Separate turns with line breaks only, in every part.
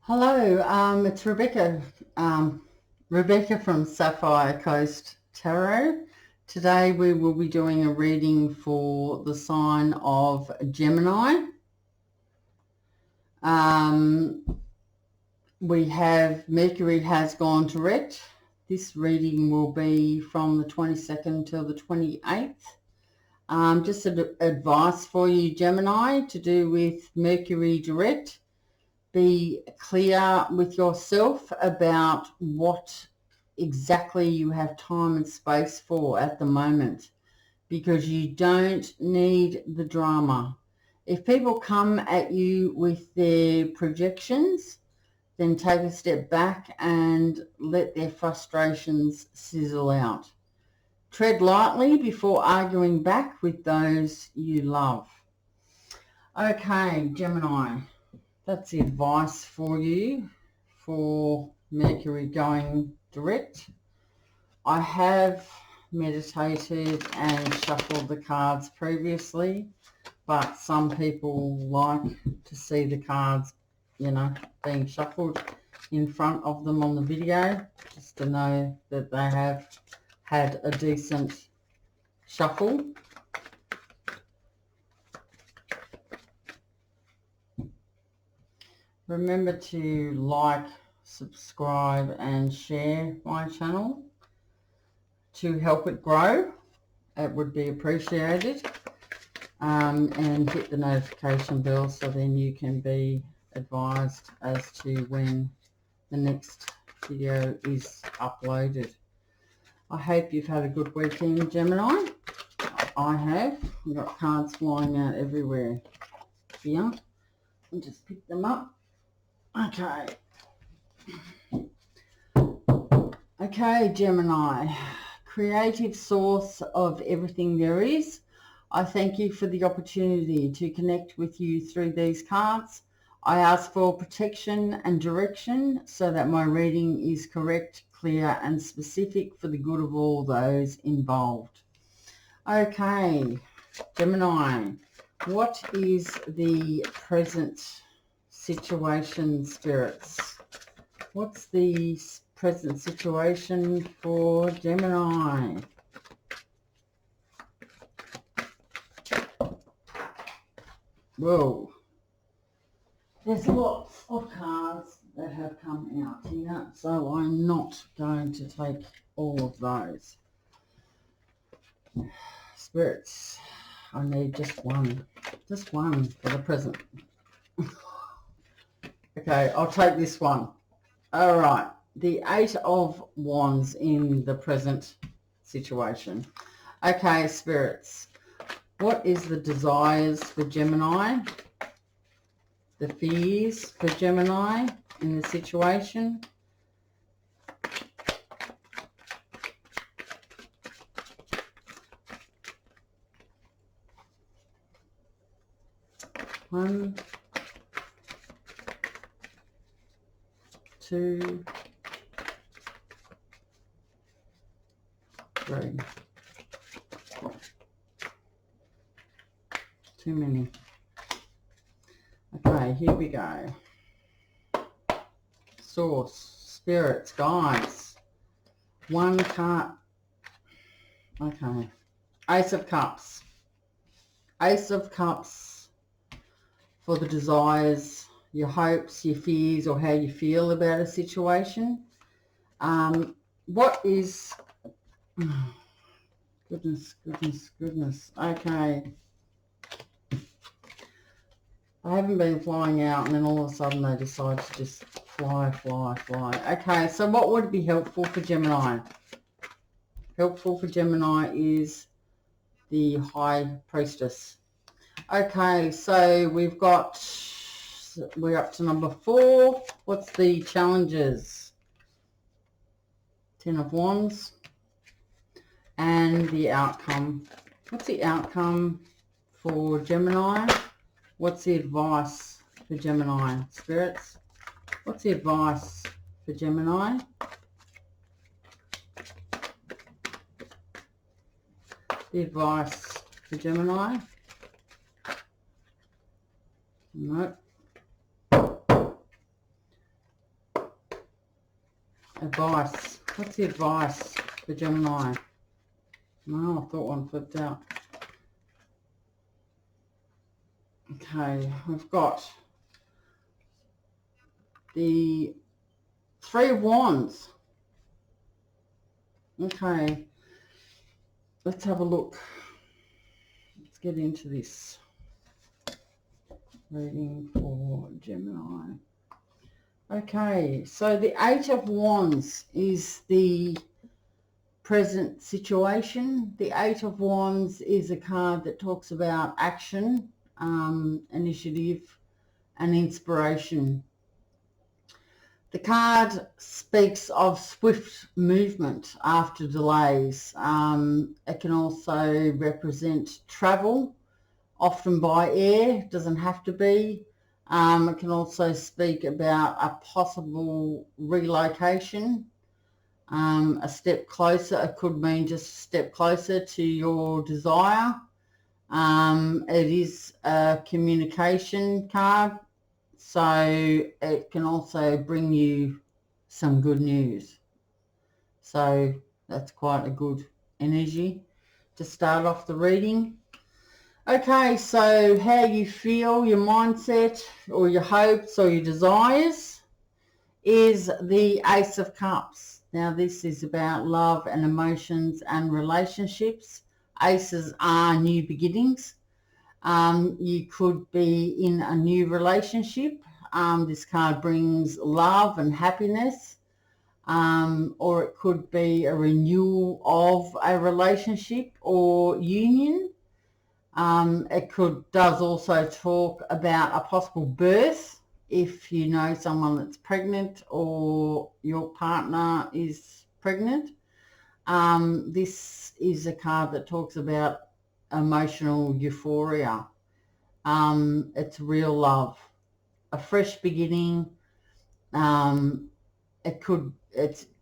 Hello, it's Rebekah. Rebekah from Sapphire Coast Tarot. Today we will be doing a reading for the sign of Gemini. We have Mercury has gone direct. This reading will be from the 22nd till the 28th. Just advice for you, Gemini, to do with Mercury direct. Be clear with yourself about what exactly you have time and space for at the moment, because you don't need the drama. If people come at you with their projections, then take a step back and let their frustrations sizzle out. Tread lightly before arguing back with those you love. Okay, Gemini. That's the advice for you for Mercury going direct. I have meditated and shuffled the cards previously, but some people like to see the cards, being shuffled in front of them on the video, just to know that they have had a decent shuffle. Remember to like, subscribe and share my channel to help it grow. It would be appreciated. And hit the notification bell so then you can be advised as to when the next video is uploaded. I hope you've had a good weekend, Gemini. I have. I've got cards flying out everywhere here. I'll just pick them up. Okay, Gemini, creative source of everything there is. I thank you for the opportunity to connect with you through these cards. I ask for protection and direction so that my reading is correct, clear and specific for the good of all those involved. Okay, Gemini, what is the present situation, spirits? What's the present situation for Gemini? Whoa, there's lots of cards that have come out here, so I'm not going to take all of those. Spirits, I need just one for the present. Okay, I'll take this one. All right, the 8 of Wands in the present situation. Okay, spirits, what is the desires for Gemini? The fears for Gemini in the situation? One, 2, 3. Too many. Okay, here we go. Source, spirits, guides. One card. Okay. Ace of Cups. Ace of Cups for the desires, your hopes, your fears, or how you feel about a situation. What is... Goodness. Okay. I haven't been flying out and then all of a sudden they decide to just fly. Okay, so what would be helpful for Gemini? Helpful for Gemini is the High Priestess. Okay, so we're up to number 4. What's the challenges? 10 of Wands. And the outcome. What's the outcome for Gemini? What's the advice for Gemini, spirits? What's the advice for Gemini? The advice for Gemini? Nope. Advice. What's the advice for Gemini? No, I thought one flipped out. Okay, we've got the Three of Wands. Okay, let's have a look. Let's get into this reading for Gemini. Okay, so the Eight of Wands is the present situation. The Eight of Wands is a card that talks about action, initiative, and inspiration. The card speaks of swift movement after delays. It can also represent travel, often by air, doesn't have to be. It can also speak about a possible relocation, a step closer. It could mean just a step closer to your desire. It is a communication card, so it can also bring you some good news. So that's quite a good energy to start off the reading. Okay, so how you feel, your mindset or your hopes or your desires is the Ace of Cups. Now this is about love and emotions and relationships. Aces are new beginnings. You could be in a new relationship. This card brings love and happiness. Or it could be a renewal of a relationship or union. It does also talk about a possible birth if you know someone that's pregnant or your partner is pregnant. This is a card that talks about emotional euphoria. It's real love, a fresh beginning. It could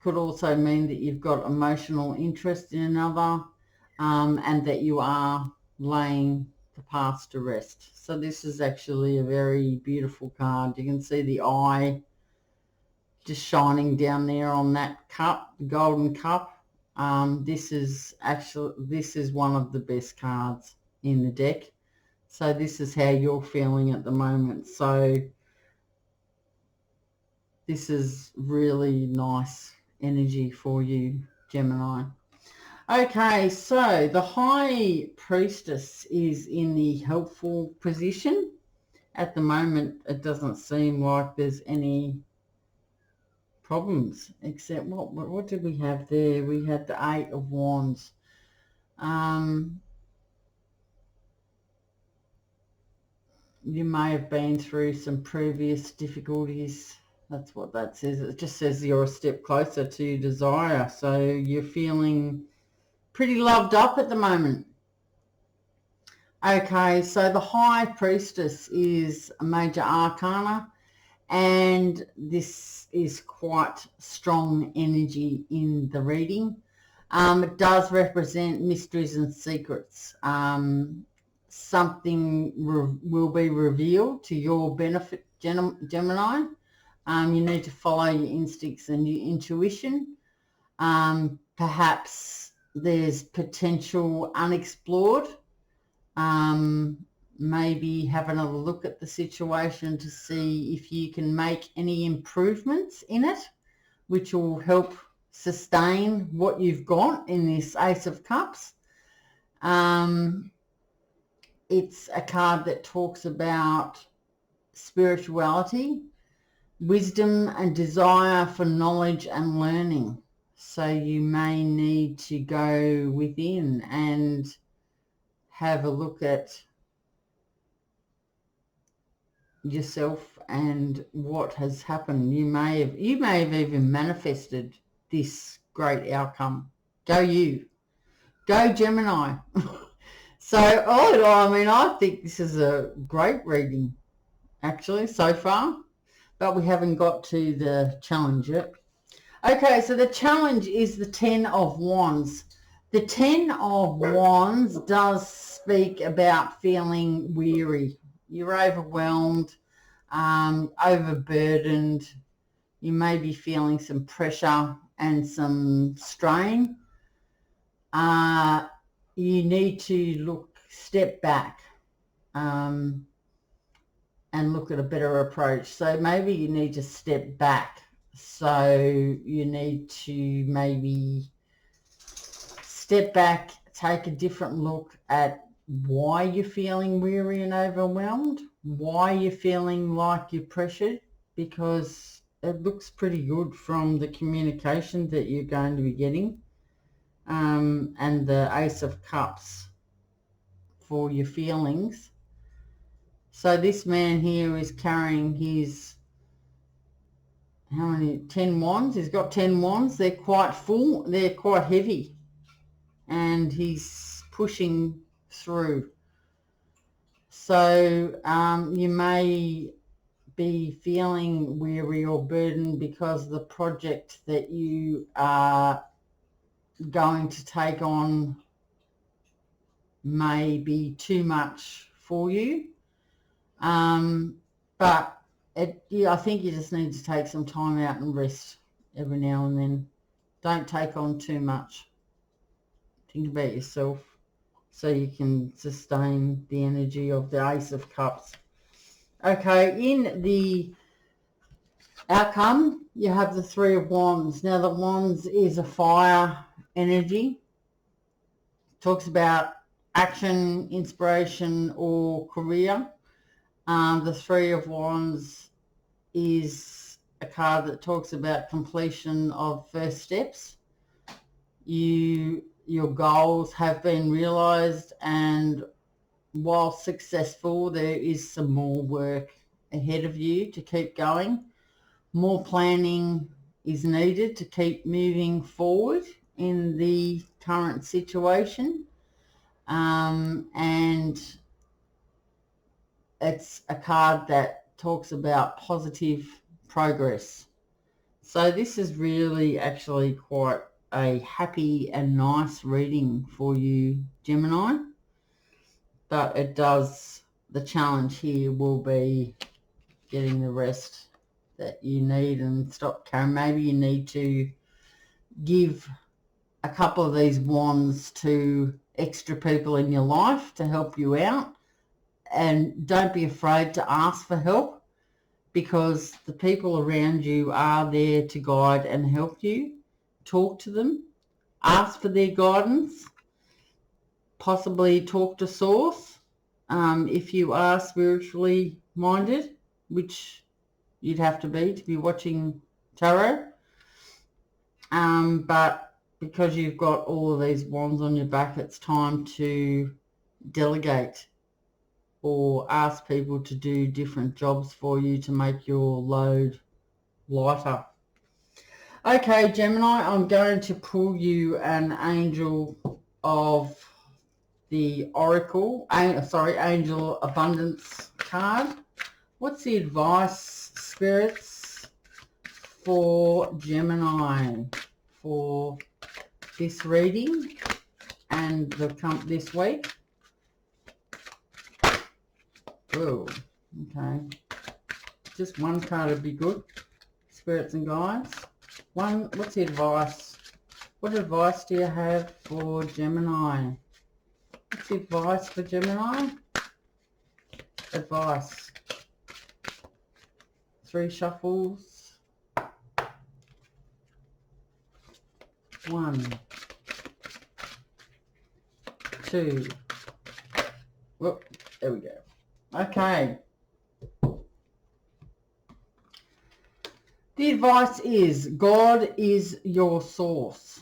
also mean that you've got emotional interest in another, and that you are laying the past to rest. So this is actually a very beautiful card. You can see the eye just shining down there on that cup, the golden cup. This is one of the best cards in the deck. So this is how you're feeling at the moment. So this is really nice energy for you, Gemini. Okay, so the High Priestess is in the helpful position. At the moment, it doesn't seem like there's any problems, except what did we have there? We had the Eight of Wands. You may have been through some previous difficulties. That's what that says. It just says you're a step closer to your desire. So you're feeling pretty loved up at the moment. Okay, so the High Priestess is a major arcana, and this is quite strong energy in the reading. It does represent mysteries and secrets. Something will be revealed to your benefit, Gemini. You need to follow your instincts and your intuition. Perhaps there's potential unexplored. Maybe have another look at the situation to see if you can make any improvements in it, which will help sustain what you've got in this Ace of Cups. It's a card that talks about spirituality, wisdom, and desire for knowledge and learning. So you may need to go within and have a look at yourself and what has happened. You may have even manifested this great outcome. Go you. Go Gemini. So, I think this is a great reading, actually, so far. But we haven't got to the challenge yet. Okay, so the challenge is the Ten of Wands. The Ten of Wands does speak about feeling weary. You're overwhelmed, overburdened. You may be feeling some pressure and some strain. You need to step back and look at a better approach. So maybe you need to step back. So you need to maybe step back, take a different look at why you're feeling weary and overwhelmed, why you're feeling like you're pressured, because it looks pretty good from the communication that you're going to be getting, and the Ace of Cups for your feelings. So this man here is carrying his, how many, 10 wands? He's got 10 wands. They're quite full. They're quite heavy. And he's pushing through. So you may be feeling weary or burdened because the project that you are going to take on may be too much for you. But I think you just need to take some time out and rest every now and then. Don't take on too much. Think about yourself so you can sustain the energy of the Ace of Cups. Okay, in the outcome, you have the Three of Wands. Now, the Wands is a fire energy. Talks about action, inspiration, or career. The Three of Wands is a card that talks about completion of first steps. Your goals have been realized, and while successful, there is some more work ahead of you to keep going. More planning is needed to keep moving forward in the current situation. And it's a card that talks about positive progress. So this is really actually quite a happy and nice reading for you, Gemini. But the challenge here will be getting the rest that you need and stop carrying. Maybe you need to give a couple of these wands to extra people in your life to help you out. And don't be afraid to ask for help, because the people around you are there to guide and help you. Talk to them. Ask for their guidance. Possibly talk to Source if you are spiritually minded, which you'd have to be watching tarot. But because you've got all of these wands on your back, it's time to delegate or ask people to do different jobs for you to make your load lighter. Okay, Gemini, I'm going to pull you an Angel of the Oracle, Angel Abundance card. What's the advice, spirits, for Gemini for this reading and this week? Oh, okay. Just one card would be good. Spirits and guides. What's the advice? What advice do you have for Gemini? What's the advice for Gemini? Advice. 3 shuffles. 1, 2. Whoop, there we go. Okay. The advice is, God is your source.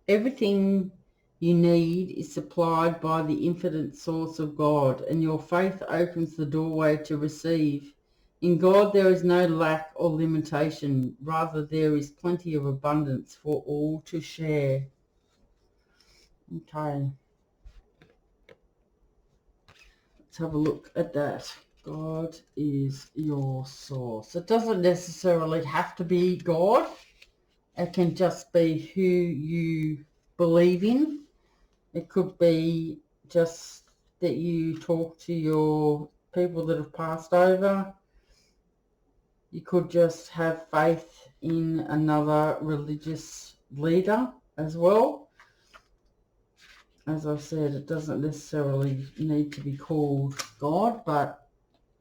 Everything you need is supplied by the infinite source of God, and your faith opens the doorway to receive. In God there is no lack or limitation. Rather, there is plenty of abundance for all to share. Okay. Let's have a look at that. God is your source. It doesn't necessarily have to be God. It can just be who you believe in. It could be just that you talk to your people that have passed over. You could just have faith in another religious leader as well. As I said, it doesn't necessarily need to be called God, but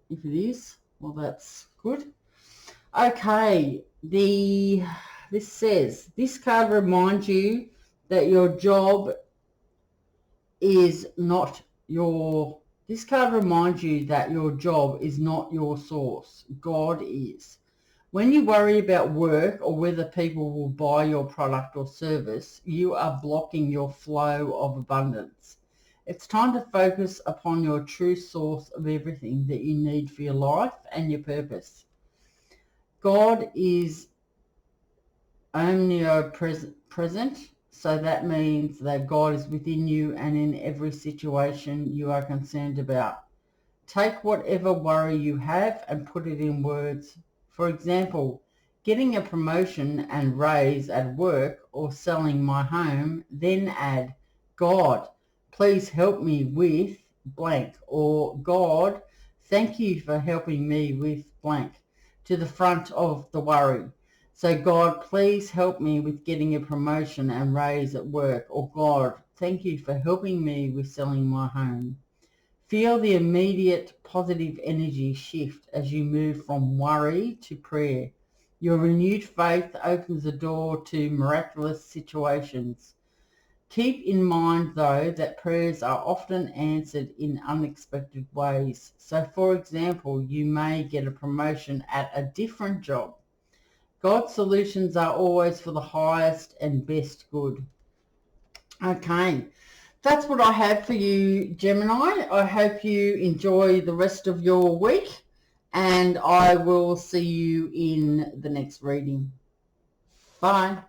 if it is, well, that's good. Okay, this says, this card reminds you that your job is not your, this card reminds you that your job is not your source. God is. When you worry about work or whether people will buy your product or service, you are blocking your flow of abundance. It's time to focus upon your true source of everything that you need for your life and your purpose. God is omnipresent, so that means that God is within you and in every situation you are concerned about. Take whatever worry you have and put it in words. For example, getting a promotion and raise at work or selling my home, then add, God, please help me with blank, or God, thank you for helping me with blank, to the front of the worry. So God, please help me with getting a promotion and raise at work, or God, thank you for helping me with selling my home. Feel the immediate positive energy shift as you move from worry to prayer. Your renewed faith opens the door to miraculous situations. Keep in mind, though, that prayers are often answered in unexpected ways. So, for example, you may get a promotion at a different job. God's solutions are always for the highest and best good. Okay. That's what I have for you, Gemini. I hope you enjoy the rest of your week, and I will see you in the next reading. Bye.